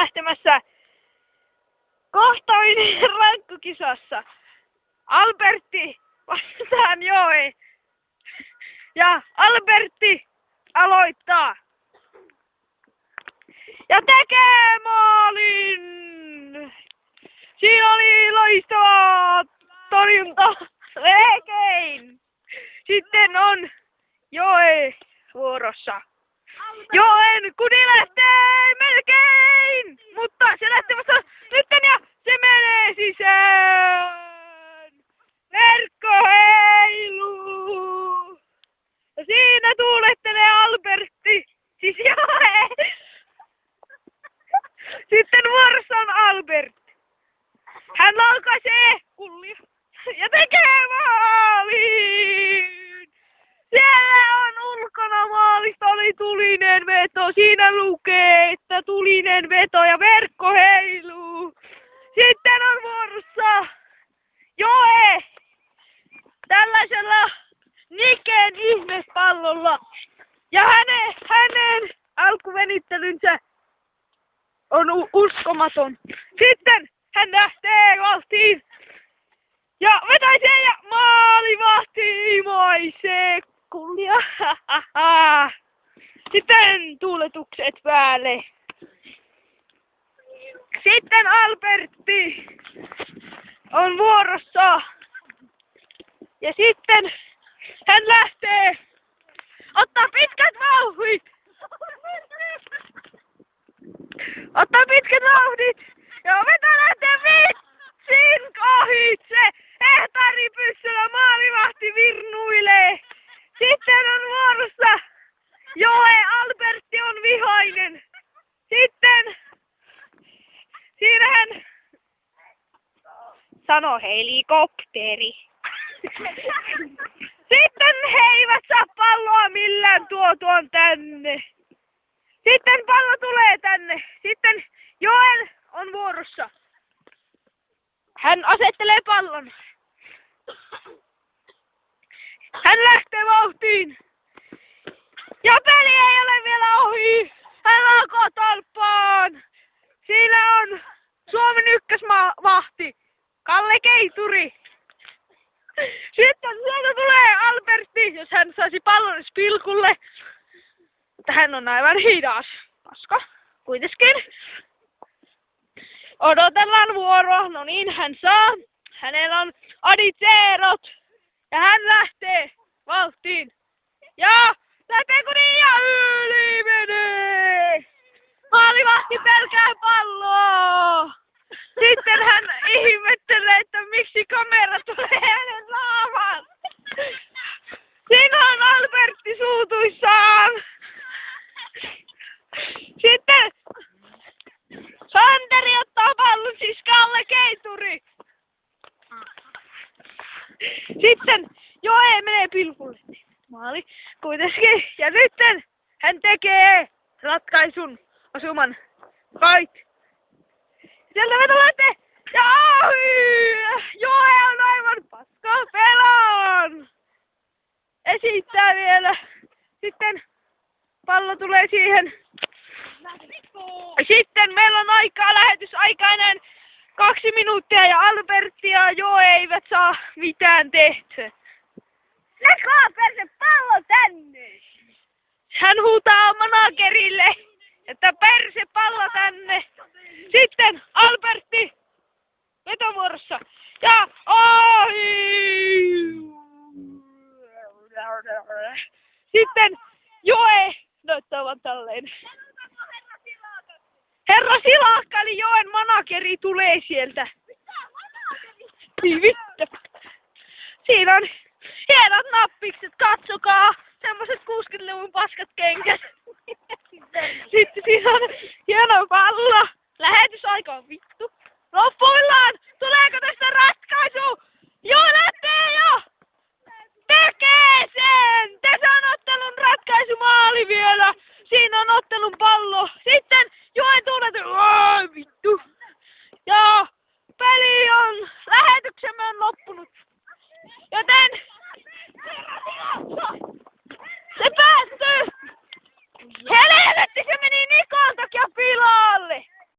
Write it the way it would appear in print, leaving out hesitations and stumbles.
lähtemässä kohtaaminen rankkukisassa. Albertti vastaan Joe. Ja Albertti aloittaa. Ja tekee maalin! Siinä oli loistava torjunta. Leikein! Sitten on Joe vuorossa. Joen kudi lähtee melkein! Mutta se lähtee vasta nytten ja se menee sisään! Verkko heiluu! Ja siinä tuulettelee Albertti. Siis Joe! Sitten vuorossa on Albert. Hän laukaisee kullia ja tekee maalin! Siellä on ulkona maalista oli tulinen veto. Siinä lukee, että tulinen veto ja verkko heiluu. Sitten on vuorossa Joe tällaisella Niken ihmespallolla. Ja hänen alkuvenyttelynsä on uskomaton. Sitten hän lähtee vauhtiin ja vetäisee ja maalivahti imaisee kullia. Sitten tuuletukset päälle. Sitten Albertti on vuorossa. Ja sitten hän lähtee ottaa pitkät vauhdit. Ottaa pitkät vauhdit ja vetää lähtee vitsin ohitse. Hehtaaripyssyllä maalivahti virnuilee. Sitten on vuorossa Joe. Albertti on vihainen. Sitten siinä hän sanoo helikopteri. Sitten he eivät saa palloa millään tuotuaan tänne. Sitten pallo tulee tänne. Sitten Joel on vuorossa. Hän asettelee pallon. Hän lähtee vauhtiin. Ja peli ei ole vielä ohi. Hän alkoi tolppaan. Siinä on Suomen ykkösvahti, Kalle Keituri. Sitten sieltä tulee Albertti, jos hän saisi pallon pilkulle. Mutta hän on aivan hidas. Paska, kuitenkin. Odotellaan vuoroa. No niin, hän saa. Hänellä on aditseerot. Ja hän lähtee vauhtiin. Ja lähtee kuniin ja yli menee. Maalivahti pelkää palloa. Sitten hän ihmettelee, että miksi kamera tulee hänen naamaan. Siinä on Albertti suutuissaan. Sitten Santeri ottaa pallon, siis Kalle Keituri. Sitten Joe menee pilkulle. Maali kuitenkin. Ja nyt hän tekee ratkaisun osuman. Kait. Sieltä veto lähtee. Ja ohi! Joe on aivan paska pelaan. Esittää vielä. Sitten pallo tulee siihen. Sitten meillä on lähetysaikainen 2 minuuttia ja Albertti ja Joe eivät saa mitään tehtyä. Näkää perse pallo tänne! Hän huutaa managerille, että perse pallo tänne. Sitten Albertti vetovuorossa ja ohi! Sitten Joe näyttää vaan tälleen. Herra Silakka eli Joen manageri tulee sieltä. Niin vittu. Siinä on hienot nappikset, katsokaa. Semmoset 60-luvun paskat kengät. Sitten siinä on hieno pallo. Lähetysaika on vittu. Loppuillaan. Tuleeko tästä ratkaisu? Joo, lähtee jo! Tekee sen! Tässä on ottelun ratkaisumaali vielä. Siinä on ottelun pallo. Sitten Joen tuulet. Vittu. Ja peli on, lähetyksemme on loppunut.